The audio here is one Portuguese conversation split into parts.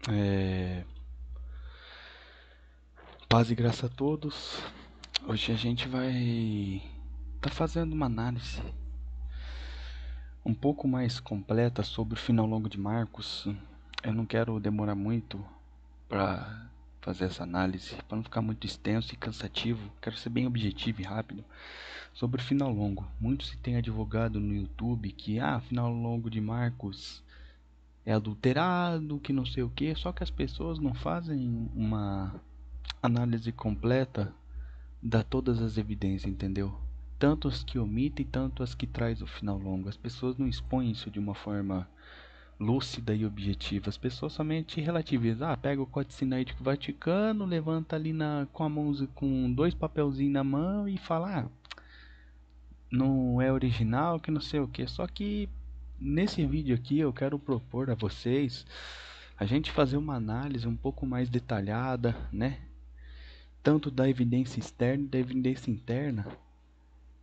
É, Paz e graça a todos. Hoje a gente vai fazendo uma análise um pouco mais completa sobre o final longo de Marcos. Eu não quero demorar muito para fazer essa análise, para não ficar muito extenso e cansativo. Quero ser bem objetivo e rápido sobre o final longo. Muito se tem advogado no YouTube que final longo de Marcos é adulterado, que não sei o que, só que as pessoas não fazem uma análise completa, dá todas as evidências, entendeu? Tanto as que omitem, tanto as que traz o final longo. As pessoas não expõem isso de uma forma lúcida e objetiva. As pessoas somente relativizam. Pega o Códice Sinaítico Vaticano, levanta ali com a mão, com dois papelzinhos na mão e fala, não é original, que não sei o que. Só que nesse vídeo aqui eu quero propor a vocês a gente fazer uma análise um pouco mais detalhada, né? Tanto da evidência externa e da evidência interna,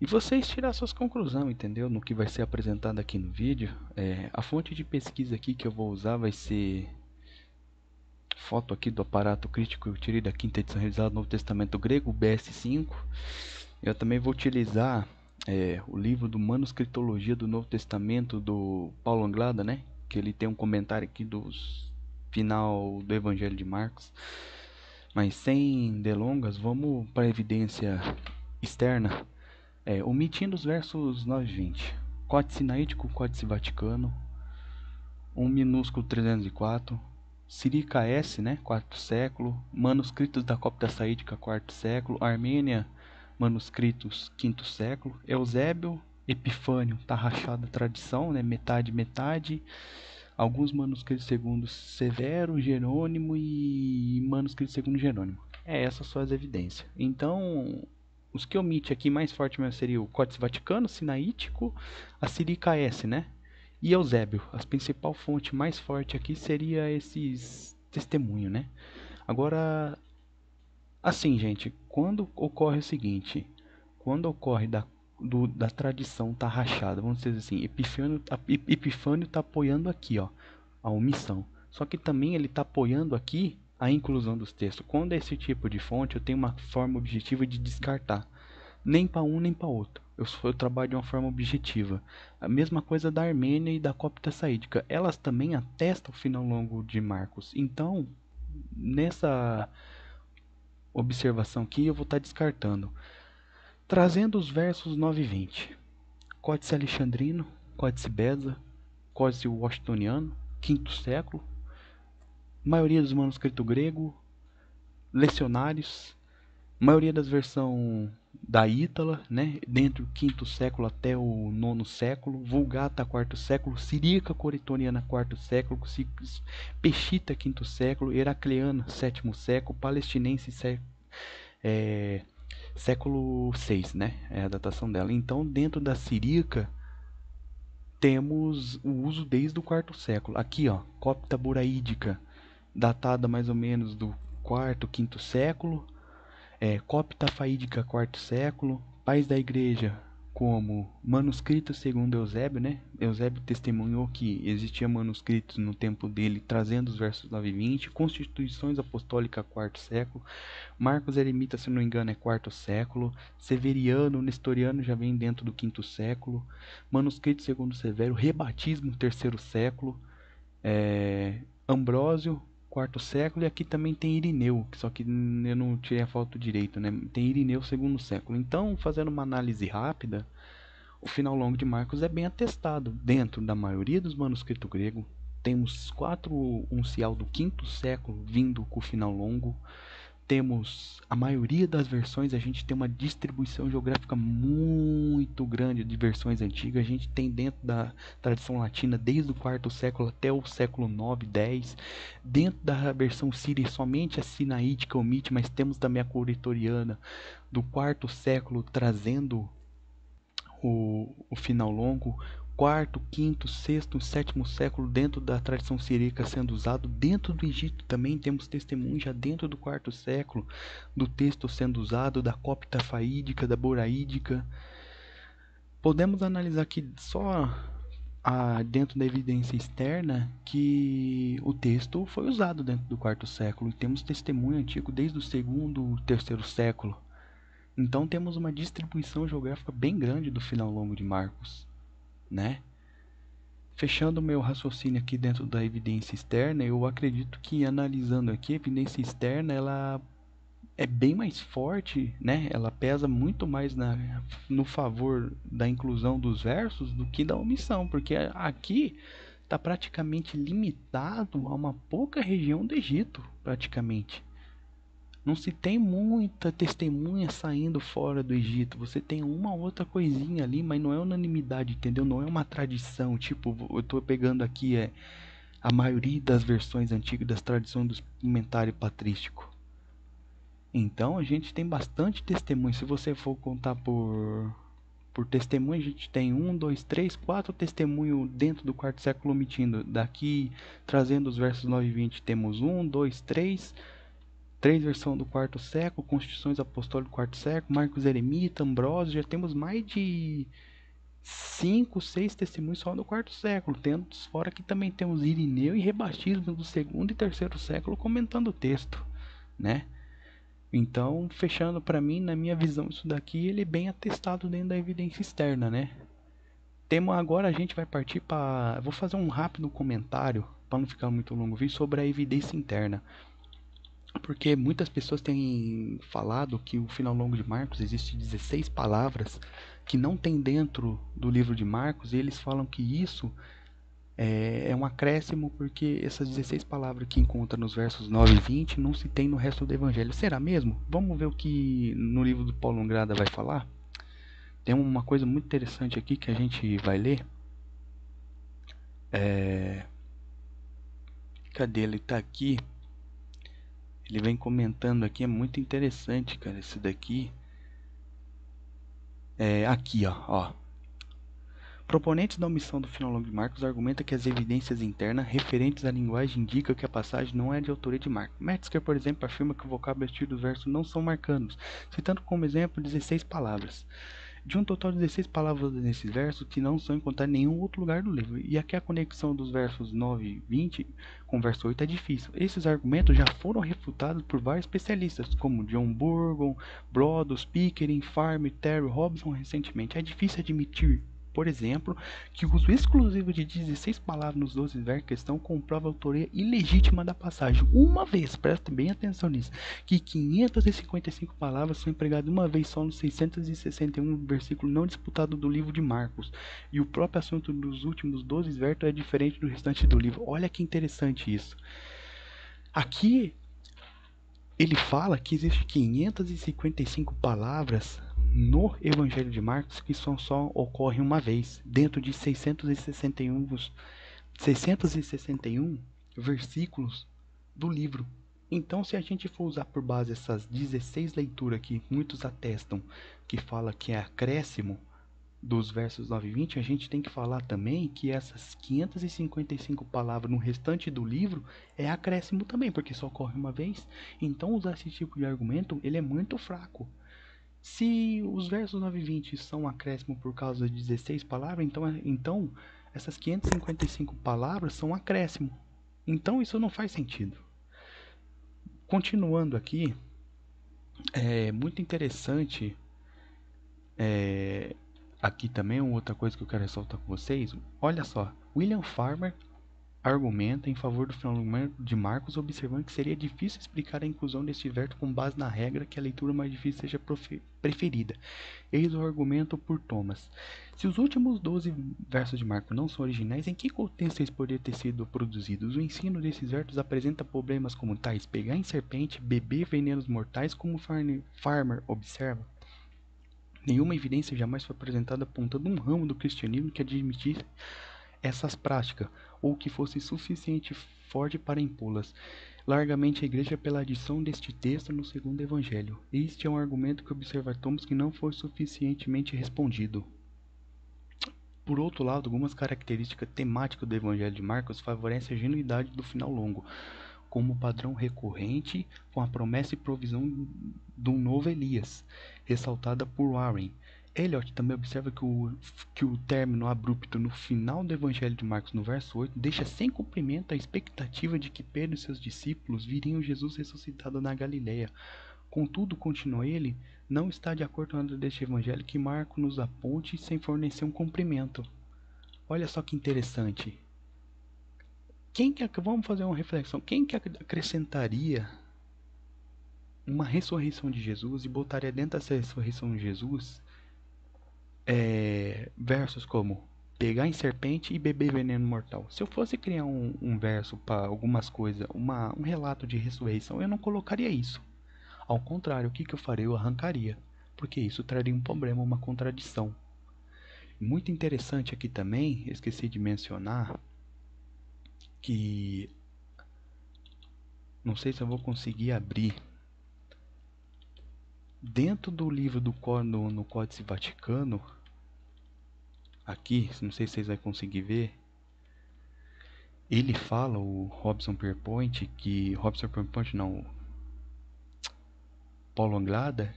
e vocês tirar suas conclusões, entendeu? No que vai ser apresentado aqui no vídeo. A fonte de pesquisa aqui que eu vou usar vai ser foto aqui do aparato crítico que eu tirei da quinta edição revisada do Novo Testamento Grego, BS5. Eu também vou utilizar o livro do Manuscritologia do Novo Testamento do Paulo Anglada, né? Que ele tem um comentário aqui do final do Evangelho de Marcos. Mas sem delongas, vamos para a evidência externa. Omitindo os versos 9 e 20. Códice Sinaítico, Códice Vaticano, um minúsculo 304, Sirica S, né, 4º século, manuscritos da Cópita Saídica, 4º século, Armênia, manuscritos, 5º século, Eusébio, Epifânio, tá rachada a tradição, né, metade, metade, alguns manuscritos segundo Severo, Jerônimo e manuscritos segundo Jerônimo. Essas são as evidências. Então, os que omite aqui mais forte mesmo seria o Códice Vaticano, Sinaítico, a Sirica S, né? E Eusébio. A principal fonte mais forte aqui seria esses testemunhos, né? Agora, assim, gente, quando ocorre o seguinte, quando ocorre da tradição tá rachada, vamos dizer assim, Epifânio tá apoiando aqui, ó, a omissão. Só que também ele tá apoiando aqui a inclusão dos textos. Quando é esse tipo de fonte, eu tenho uma forma objetiva de descartar. Nem para um nem para outro. Eu trabalho de uma forma objetiva. A mesma coisa da Armênia e da Cópita Saídica. Elas também atestam o final longo de Marcos. Então, nessa observação aqui, eu vou estar descartando. Trazendo os versos 9 e 20. Códice Alexandrino, Códice Beza, Códice Washingtoniano, 5º século. Maioria dos manuscritos grego, lecionários, maioria das versões da Ítala, né, dentro do 5º século até o 9º século, Vulgata 4º século, Siríaca Coritoniana 4º século, Peshita 5º século, Heracleana 7º século, Palestinense século 6, né, é a datação dela. Então, dentro da Siríaca temos o uso desde o 4º século. Aqui, ó, Cópita Buraídica, datada mais ou menos do 4º, 5º século. Cópita Faídica, 4º século, Pais da Igreja, como manuscritos segundo Eusébio, né? Eusébio testemunhou que existia manuscritos no tempo dele, trazendo os versos 9 e 20, Constituições Apostólicas, 4º século, Marcos Eremita, se não me engano, é 4º século, Severiano, Nestoriano já vem dentro do 5º século, manuscrito segundo Severo, Rebatismo, 3º século, Ambrósio, 4º século, e aqui também tem Irineu, só que eu não tirei a foto direito, né? Tem Irineu, 2º século. Então, fazendo uma análise rápida, o final longo de Marcos é bem atestado. Dentro da maioria dos manuscritos gregos, temos 4 uncial do 5º século vindo com o final longo. Temos a maioria das versões, a gente tem uma distribuição geográfica muito grande de versões antigas. A gente tem dentro da tradição latina desde o 4º século até o século 9, 10. Dentro da versão síria, somente a sinaítica omite, mas temos também a coretoriana do 4º século trazendo o final longo. 4º, 5º, 6º, 7º século dentro da tradição siríaca sendo usado. Dentro do Egito também temos testemunhos já dentro do 4º século do texto sendo usado, da cópita faídica, da boraídica. Podemos analisar aqui só dentro da evidência externa que o texto foi usado dentro do quarto século e temos testemunho antigo desde o segundo, terceiro século. Então temos uma distribuição geográfica bem grande do final longo de Marcos, né? Fechando o meu raciocínio aqui dentro da evidência externa, eu acredito que analisando aqui a evidência externa, ela é bem mais forte, né? Ela pesa muito mais no favor da inclusão dos versos do que da omissão, porque aqui está praticamente limitado a uma pouca região do Egito, praticamente. Não se tem muita testemunha saindo fora do Egito. Você tem uma outra coisinha ali, mas não é unanimidade, entendeu? Não é uma tradição. Tipo, eu tô pegando aqui a maioria das versões antigas das tradições do comentário patrístico. Então a gente tem bastante testemunho. Se você for contar por testemunho, a gente tem 1, 2, 3, 4 testemunhos dentro do quarto século omitindo. Daqui, trazendo os versos 9 e 20, temos 1, 2, 3. Três versões do quarto século, Constituições Apostólicas do quarto século, Marcos Eremita, Ambrósio, já temos mais de 5, 6 testemunhos só do quarto século. Tendo fora que também temos Irineu e Rebatismo do segundo e terceiro século comentando o texto, né? Então, fechando para mim, na minha visão, isso daqui ele é bem atestado dentro da evidência externa, né? Agora a gente vai partir para... Vou fazer um rápido comentário, para não ficar muito longo o vídeo, sobre a evidência interna. Porque muitas pessoas têm falado que o final longo de Marcos existe 16 palavras que não tem dentro do livro de Marcos, e eles falam que isso é um acréscimo porque essas 16 palavras que encontra nos versos 9 e 20 não se tem no resto do evangelho. Será mesmo? Vamos ver o que no livro do Paulo Angrada vai falar? Tem uma coisa muito interessante aqui que a gente vai ler. Cadê? Ele tá aqui. Ele vem comentando aqui, é muito interessante, cara, isso daqui. Aqui, ó. Proponentes da omissão do final longo de Marcos argumenta que as evidências internas referentes à linguagem indicam que a passagem não é de autoria de Marcos. Metzger, por exemplo, afirma que o vocábulo e o estilo do verso não são marcanos, citando como exemplo 16 palavras. De um total de 16 palavras nesses versos que não são encontradas em nenhum outro lugar do livro. E aqui a conexão dos versos 9 e 20 com o verso 8 é difícil. Esses argumentos já foram refutados por vários especialistas, como John Burgon, Broaddus, Pickering, Farmer, Terry Robson recentemente. É difícil admitir, por exemplo, que o uso exclusivo de 16 palavras nos 12 versos em questão comprova a autoria ilegítima da passagem. Uma vez, preste bem atenção nisso, que 555 palavras são empregadas uma vez só nos 661 versículos não disputados do livro de Marcos. E o próprio assunto dos últimos 12 versos é diferente do restante do livro. Olha que interessante isso. Aqui ele fala que existe 555 palavras no Evangelho de Marcos que só ocorrem uma vez, dentro de 661 versículos do livro. Então, se a gente for usar por base essas 16 leituras que muitos atestam que fala que é acréscimo dos versos 9 e 20, a gente tem que falar também que essas 555 palavras no restante do livro é acréscimo também, porque só ocorre uma vez. Então, usar esse tipo de argumento, ele é muito fraco. Se os versos 9 e 20 são acréscimo por causa de 16 palavras, então essas 555 palavras são acréscimo. Então, isso não faz sentido. Continuando aqui, é muito interessante aqui também outra coisa que eu quero ressaltar com vocês. Olha só, William Farmer argumenta em favor do final de Marcos, observando que seria difícil explicar a inclusão deste verso com base na regra que a leitura mais difícil seja preferida. Eis o argumento por Thomas. Se os últimos 12 versos de Marcos não são originais, em que contexto eles poderiam ter sido produzidos? O ensino desses versos apresenta problemas como tais: pegar em serpente, beber venenos mortais, como Farmer observa. Nenhuma evidência jamais foi apresentada apontando um ramo do cristianismo que admitisse essas práticas, ou que fosse suficiente forte para impô-las largamente a igreja pela adição deste texto no segundo evangelho. Este é um argumento que observa Thomas que não foi suficientemente respondido. Por outro lado, algumas características temáticas do evangelho de Marcos favorecem a genuidade do final longo, como padrão recorrente com a promessa e provisão de um novo Elias, ressaltada por Warren. Eliot também observa que o término abrupto no final do Evangelho de Marcos, no verso 8, deixa sem cumprimento a expectativa de que Pedro e seus discípulos viriam Jesus ressuscitado na Galileia. Contudo, continua ele, não está de acordo com a deste Evangelho que Marcos nos aponte sem fornecer um cumprimento. Olha só que interessante. Vamos fazer uma reflexão. Quem que acrescentaria uma ressurreição de Jesus e botaria dentro dessa ressurreição de Jesus versos como pegar em serpente e beber veneno mortal? Se eu fosse criar um verso para algumas coisas, um relato de ressurreição, eu não colocaria isso. Ao contrário, o que eu faria? Eu arrancaria, porque isso traria um problema, uma contradição. Muito interessante aqui também, esqueci de mencionar, que não sei se eu vou conseguir abrir dentro do livro no Códice Vaticano, aqui, não sei se vocês vão conseguir ver, ele fala, o Robson Pierpoint, Paulo Anglada,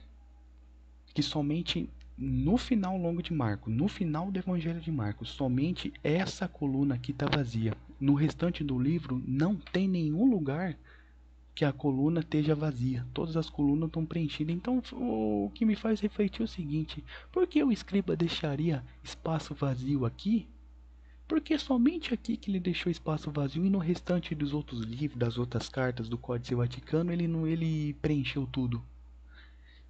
que somente no final longo de Marcos, no final do Evangelho de Marcos, somente essa coluna aqui está vazia. No restante do livro não tem nenhum lugar que a coluna esteja vazia. Todas as colunas estão preenchidas. Então, o que me faz refletir é o seguinte: por que o escriba deixaria espaço vazio aqui? Porque somente aqui que ele deixou espaço vazio e no restante dos outros livros, das outras cartas do Códice Vaticano, ele preencheu tudo.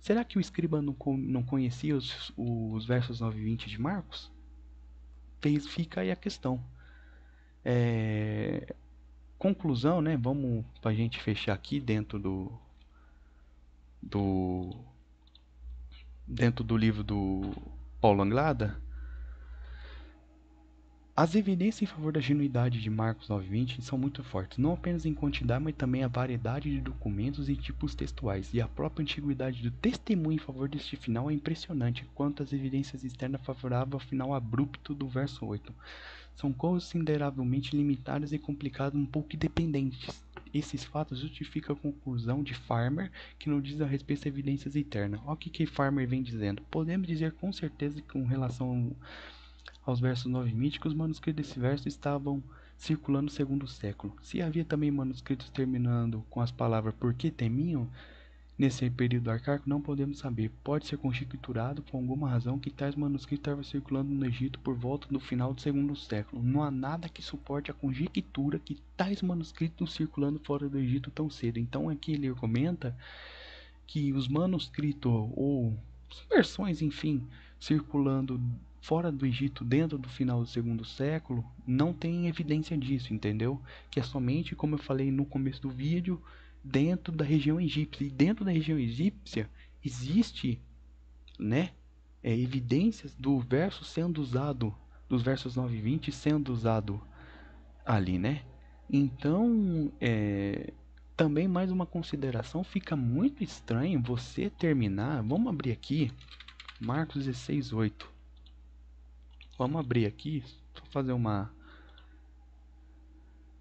Será que o escriba não conhecia os versos 9 e 20 de Marcos? Fica aí a questão. Conclusão, né? Vamos pra gente fechar aqui do dentro do livro do Paulo Anglada. As evidências em favor da genuidade de Marcos 9:20 são muito fortes, não apenas em quantidade, mas também a variedade de documentos e tipos textuais, e a própria antiguidade do testemunho em favor deste final é impressionante, quanto às evidências externas favoráveis ao final abrupto do verso 8. São consideravelmente limitadas e complicadas, um pouco independentes. Esses fatos justificam a conclusão de Farmer, que não diz a respeito a evidências internas. Olha o que Farmer vem dizendo. Podemos dizer com certeza que com relação aos versos 9 míticos, os manuscritos desse verso estavam circulando no segundo século. Se havia também manuscritos terminando com as palavras "por que temiam", nesse período arcaico, não podemos saber. Pode ser conjecturado por alguma razão que tais manuscritos estavam circulando no Egito por volta do final do segundo século. Não há nada que suporte a conjectura que tais manuscritos circulando fora do Egito tão cedo. Então aqui ele comenta que os manuscritos ou versões, enfim, circulando fora do Egito dentro do final do segundo século, não tem evidência disso, entendeu? Que é somente, como eu falei no começo do vídeo, dentro da região egípcia. E dentro da região egípcia existe, né, evidências do verso sendo usado, dos versos 9 e 20 sendo usado ali, né? Então, também mais uma consideração, fica muito estranho você terminar, vamos abrir aqui, Marcos 16:8. Vamos abrir aqui, só fazer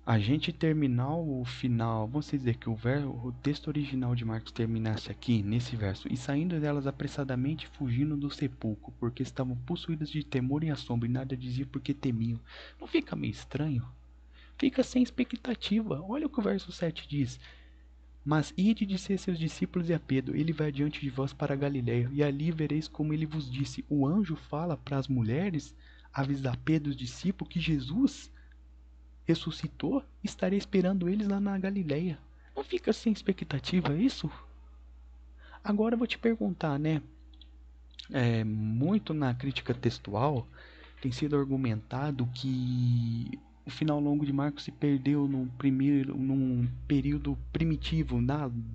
a gente terminar o final, vamos dizer que o texto original de Marcos terminasse aqui, nesse verso, e saindo delas apressadamente, fugindo do sepulcro, porque estavam possuídas de temor e assombro, e nada diziam porque temiam. Não fica meio estranho? Fica sem expectativa. Olha o que o verso 7 diz: mas ide dizer a seus discípulos e a Pedro, ele vai diante de vós para a Galileia, e ali vereis como ele vos disse. O anjo fala para as mulheres, avisar Pedro e os discípulos que Jesus ressuscitou, estaria esperando eles lá na Galileia. Não fica sem expectativa isso? Agora eu vou te perguntar, né? Muito na crítica textual tem sido argumentado que o final longo de Marcos se perdeu num período primitivo,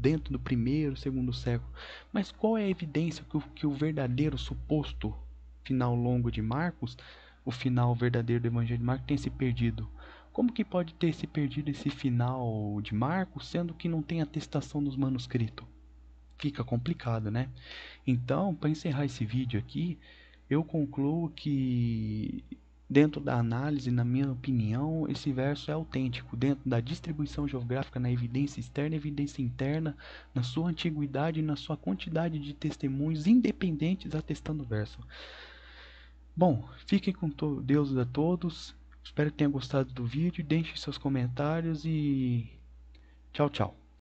dentro do primeiro, segundo século. Mas qual é a evidência que o verdadeiro suposto final longo de Marcos, o final verdadeiro do Evangelho de Marcos, tenha se perdido? Como que pode ter se perdido esse final de Marcos, sendo que não tem atestação nos manuscritos? Fica complicado, né? Então, para encerrar esse vídeo aqui, eu concluo que Dentro da análise, na minha opinião, esse verso é autêntico. Dentro da distribuição geográfica, na evidência externa e evidência interna, na sua antiguidade e na sua quantidade de testemunhos independentes atestando o verso. Bom, fiquem com Deus a todos. Espero que tenham gostado do vídeo. Deixem seus comentários e tchau, tchau.